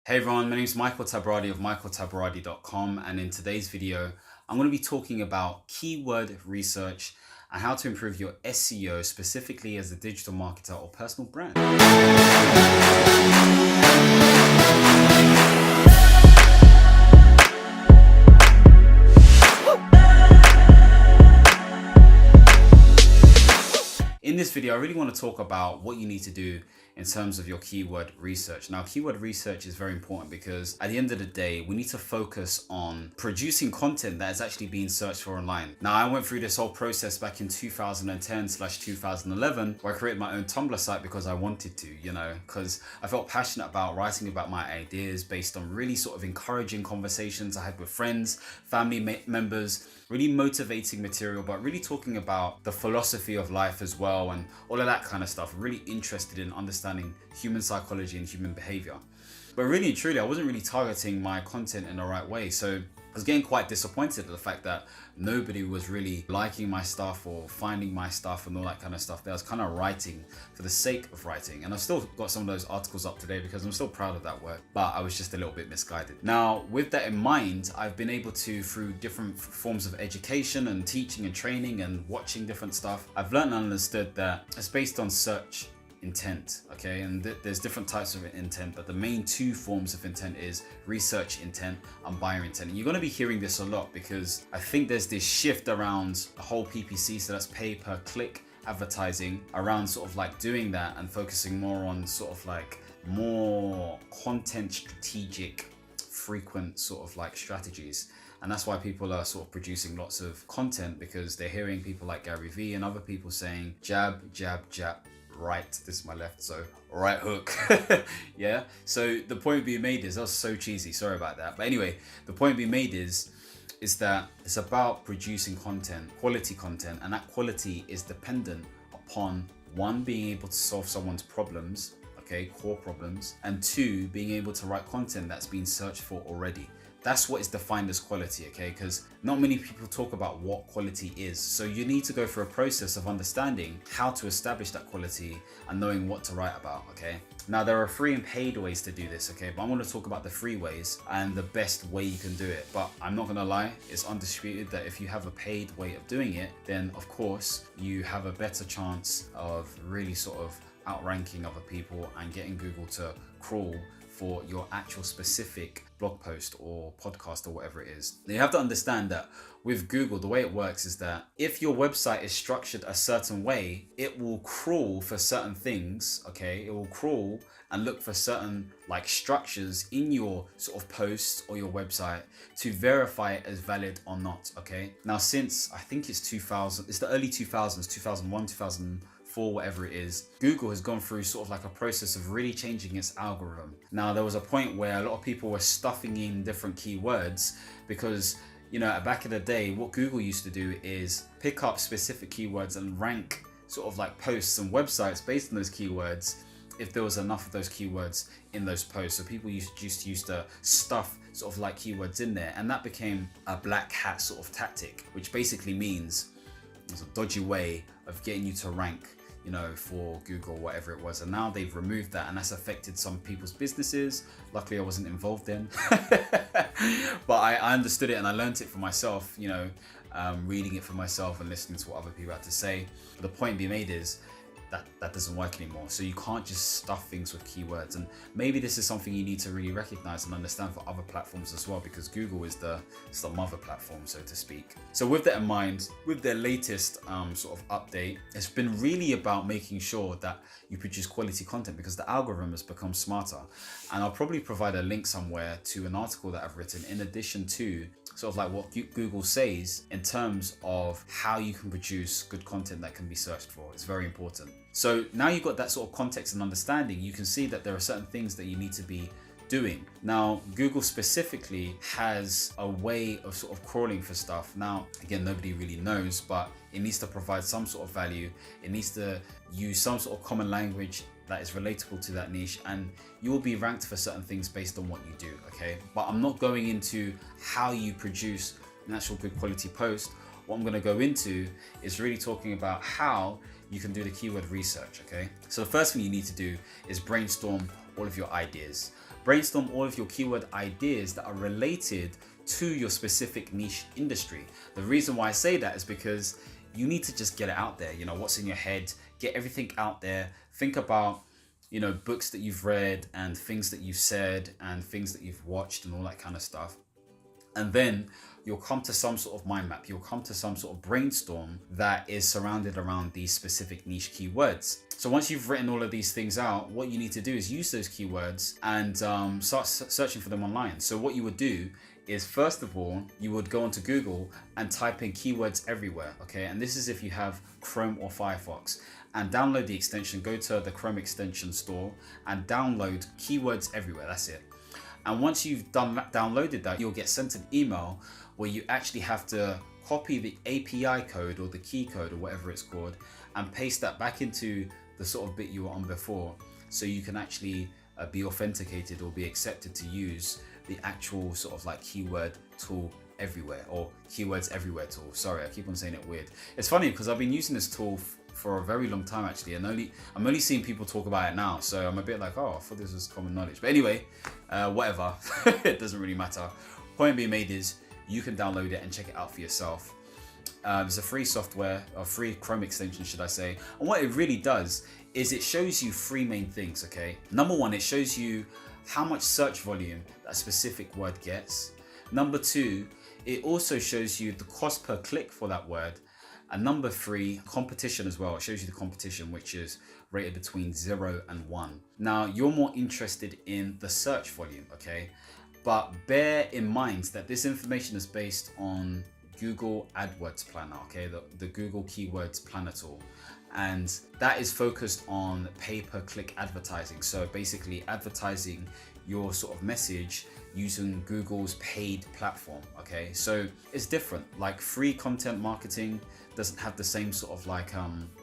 Hey everyone, my name is Michael Tabaradi of michaeltabaradi.com, and in today's video, I'm going to be talking about keyword research and how to improve your SEO specifically as a digital marketer or personal brand. In this video, I really want to talk about what you need to do in terms of your keyword research. Now, keyword research is very important because at the end of the day, we need to focus on producing content that is actually being searched for online. Now, I went through this whole process back in 2010/2011, where I created my own Tumblr site because I wanted to, because I felt passionate about writing about my ideas based on really sort of encouraging conversations I had with friends, family members, really motivating material, but really talking about the philosophy of life as well and all of that kind of stuff. Really interested in understanding human psychology and human behavior. But really and truly, I wasn't really targeting my content in the right way. So I was getting quite disappointed at the fact that nobody was really liking my stuff or finding my stuff and all that kind of stuff. I was kind of writing for the sake of writing. And I've still got some of those articles up today because I'm still proud of that work, but I was just a little bit misguided. Now, with that in mind, I've been able to, through different forms of education and teaching and training and watching different stuff, I've learned and understood that it's based on search intent, okay? And there's different types of intent, but the main two forms of intent is research intent and buyer intent. And you're going to be hearing this a lot because I think there's this shift around the whole PPC, so that's pay per click advertising, around sort of like doing that and focusing more on sort of like more content strategic, frequent sort of like strategies. And that's why people are sort of producing lots of content, because they're hearing people like Gary Vee and other people saying jab, jab, jab, right. This is my left, so right hook. Yeah, so the point being made is, that was so cheesy, sorry about that, but anyway, the point being made is that it's about producing content, quality content, and that quality is dependent upon, one, being able to solve someone's problems, okay, core problems, and two, being able to write content that's been searched for already. That's what is defined as quality, okay? Because not many people talk about what quality is. So you need to go through a process of understanding how to establish that quality and knowing what to write about, okay? Now, there are free and paid ways to do this, okay? But I'm going to talk about the free ways and the best way you can do it. But I'm not going to lie, it's undisputed that if you have a paid way of doing it, then of course you have a better chance of really sort of outranking other people and getting Google to crawl for your actual specific blog post or podcast or whatever it is. Now, you have to understand that with Google, the way it works is that if your website is structured a certain way, it will crawl for certain things, okay? It will crawl and look for certain like structures in your sort of post or your website to verify it as valid or not, okay? Now, since I think it's the early 2000s, 2001, 2004, whatever it is, Google has gone through sort of like a process of really changing its algorithm. Now, there was a point where a lot of people were stuffing in different keywords because, back in the day, what Google used to do is pick up specific keywords and rank sort of like posts and websites based on those keywords if there was enough of those keywords in those posts. So people used to stuff sort of like keywords in there, and that became a black hat sort of tactic, which basically means it's a dodgy way of getting you to rank, for Google, whatever it was. And now they've removed that, and that's affected some people's businesses. Luckily, I wasn't involved then, but I understood it and I learned it for myself, reading it for myself and listening to what other people had to say. But the point being made is that doesn't work anymore. So you can't just stuff things with keywords. And maybe this is something you need to really recognize and understand for other platforms as well, because Google is the mother platform, so to speak. So with that in mind, with their latest sort of update, it's been really about making sure that you produce quality content, because the algorithm has become smarter. And I'll probably provide a link somewhere to an article that I've written in addition to sort of like what Google says in terms of how you can produce good content that can be searched for. It's very important. So now you've got that sort of context and understanding, you can see that there are certain things that you need to be doing. Now, Google specifically has a way of sort of crawling for stuff. Now, again, nobody really knows, but it needs to provide some sort of value. It needs to use some sort of common language that is relatable to that niche, and you will be ranked for certain things based on what you do, okay? But I'm not going into how you produce an actual good quality post. What I'm going to go into is really talking about how you can do the keyword research, okay? So the first thing you need to do is brainstorm all of your ideas. Brainstorm all of your keyword ideas that are related to your specific niche industry. The reason why I say that is because you need to just get it out there. You know, what's in your head, get everything out there. Think about, you know, books that you've read and things that you've said and things that you've watched and all that kind of stuff. And then you'll come to some sort of mind map. You'll come to some sort of brainstorm that is surrounded around these specific niche keywords. So once you've written all of these things out, what you need to do is use those keywords and start searching for them online. So what you would do is, first of all, you would go onto Google and type in keywords everywhere, okay? And this is if you have Chrome or Firefox, and download the extension. Go to the Chrome extension store and download keywords everywhere. That's it. And once you've downloaded that, you'll get sent an email where you actually have to copy the API code or the key code or whatever it's called and paste that back into the sort of bit you were on before, so you can actually be authenticated or be accepted to use the actual sort of like keyword tool everywhere, or keywords everywhere tool. Sorry, I keep on saying it weird. It's funny because I've been using this tool for a very long time actually, and I'm only seeing people talk about it now, so I'm a bit like, oh, I thought this was common knowledge. But anyway, whatever. It doesn't really matter. Point being made is you can download it and check it out for yourself. It's a free software, or free Chrome extension should I say, and what it really does is it shows you three main things, okay? Number one, it shows you how much search volume that specific word gets. Number two, it also shows you the cost per click for that word. And number three, competition as well. It shows you the competition, which is rated between 0 and 1. Now, you're more interested in the search volume, okay? But bear in mind that this information is based on Google AdWords Planner, okay? The Google Keywords Planner tool. And that is focused on pay-per-click advertising. So basically advertising your sort of message using Google's paid platform, okay? So it's different. Like free content marketing doesn't have the same sort of like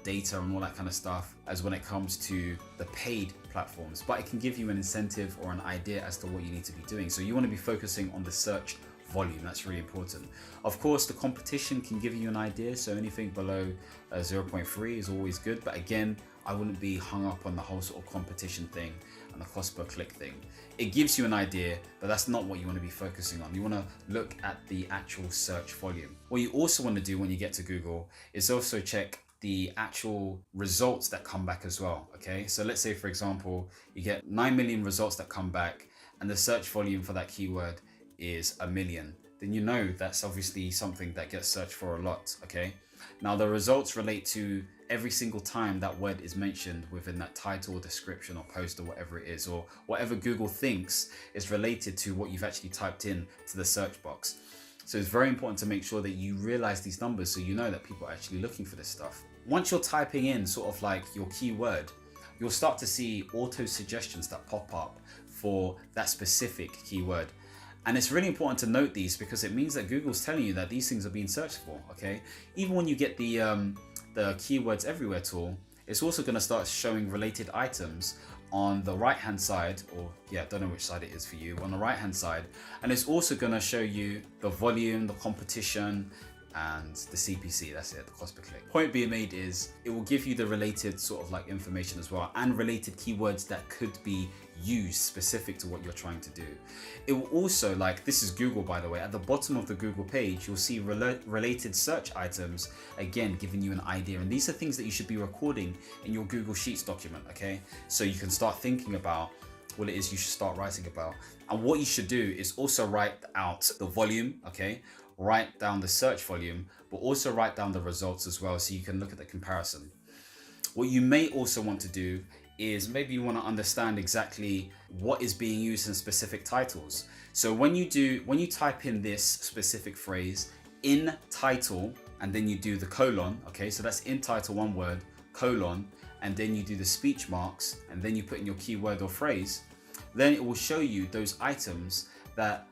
data and all that kind of stuff as when it comes to the paid platforms, but it can give you an incentive or an idea as to what you need to be doing. So you want to be focusing on the search volume. That's really important. Of course, the competition can give you an idea, so anything below 0.3 is always good, but again, I wouldn't be hung up on the whole sort of competition thing and the cost per click thing. It gives you an idea, but that's not what you want to be focusing on. You want to look at the actual search volume. What you also want to do when you get to Google is also check the actual results that come back as well, okay? So let's say, for example, you get 9 million results that come back and the search volume for that keyword is 1 million. Then you know that's obviously something that gets searched for a lot, okay? Now the results relate to every single time that word is mentioned within that title or description or post or whatever it is, or whatever Google thinks is related to what you've actually typed in to the search box. So it's very important to make sure that you realize these numbers so you know that people are actually looking for this stuff. Once you're typing in sort of like your keyword, you'll start to see auto suggestions that pop up for that specific keyword. And it's really important to note these because it means that Google's telling you that these things are being searched for, okay? Even when you get the Keywords Everywhere tool, it's also going to start showing related items on the right hand side, or yeah, I don't know which side it is for you, on the right hand side. And it's also going to show you the volume, the competition, and the CPC. That's it, the cost per click. Point being made is it will give you the related sort of like information as well, and related keywords that could be used specific to what you're trying to do. It will also, like, this is Google by the way, at the bottom of the Google page you'll see related search items, again giving you an idea, and these are things that you should be recording in your Google Sheets document, okay? So you can start thinking about what it is you should start writing about. And what you should do is also write out the volume, okay? Write down the search volume, but also write down the results as well so you can look at the comparison. What you may also want to do is maybe you want to understand exactly what is being used in specific titles. So when you type in this specific phrase in title and then you do the colon, okay, so that's in title, one word, colon, and then you do the speech marks and then you put in your keyword or phrase, then it will show you those items that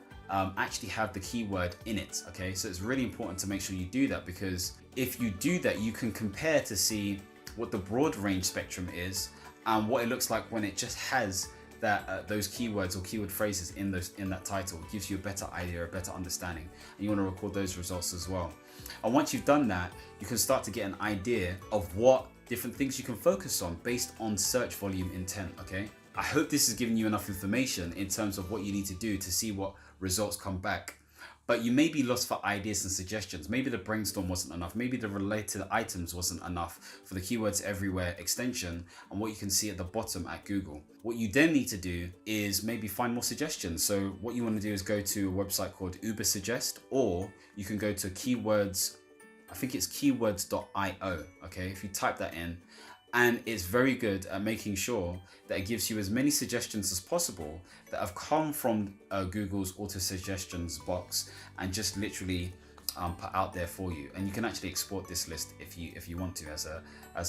actually have the keyword in it, okay? So it's really important to make sure you do that, because if you do that, you can compare to see what the broad range spectrum is and what it looks like when it just has that those keywords or keyword phrases in that title. It gives you a better idea, a better understanding, and you want to record those results as well. And once you've done that, you can start to get an idea of what different things you can focus on based on search volume intent, okay? I hope this has given you enough information in terms of what you need to do to see what results come back. But you may be lost for ideas and suggestions. Maybe the brainstorm wasn't enough. Maybe the related items wasn't enough for the Keywords Everywhere extension and what you can see at the bottom at Google. What you then need to do is maybe find more suggestions. So what you want to do is go to a website called Ubersuggest, or you can go to Keywords, I think it's keywords.io. Okay, if you type that in, and it's very good at making sure that it gives you as many suggestions as possible that have come from Google's auto suggestions box and just literally put out there for you. And you can actually export this list if you want to as a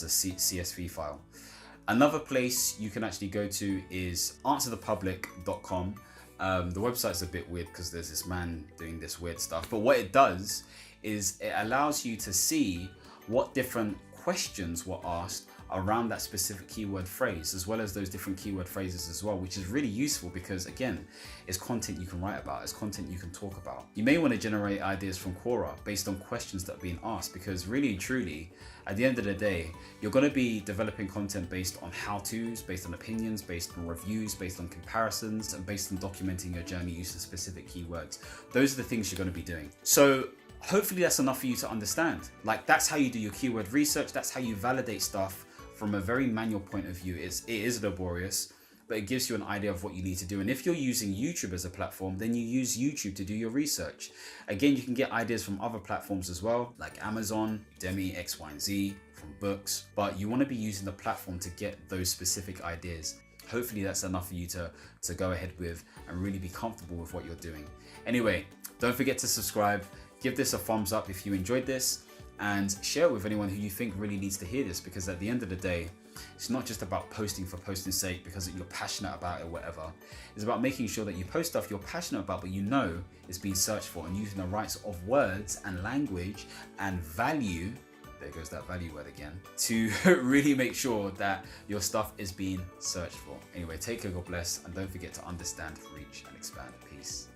CSV file. Another place you can actually go to is answerthepublic.com. The website's a bit weird because there's this man doing this weird stuff, but what it does is it allows you to see what different questions were asked around that specific keyword phrase, as well as those different keyword phrases as well, which is really useful because, again, it's content you can write about, it's content you can talk about. You may want to generate ideas from Quora based on questions that are being asked, because really and truly, at the end of the day, you're going to be developing content based on how-tos, based on opinions, based on reviews, based on comparisons, and based on documenting your journey using specific keywords. Those are the things you're going to be doing. So hopefully that's enough for you to understand. Like, that's how you do your keyword research. That's how you validate stuff from a very manual point of view. It is laborious, but it gives you an idea of what you need to do. And if you're using YouTube as a platform, then you use YouTube to do your research. Again, you can get ideas from other platforms as well, like Amazon, Udemy, X, Y, and Z, from books, but you want to be using the platform to get those specific ideas. Hopefully that's enough for you to go ahead with and really be comfortable with what you're doing. Anyway, don't forget to subscribe, give this a thumbs up if you enjoyed this, and share it with anyone who you think really needs to hear this, because at the end of the day, it's not just about posting for posting's sake because you're passionate about it or whatever. It's about making sure that you post stuff you're passionate about, but you know it's being searched for, and using the right sort of words and language and value, there goes that value word again, to really make sure that your stuff is being searched for. Anyway, take care, God bless, and don't forget to understand, reach, and expand. Peace.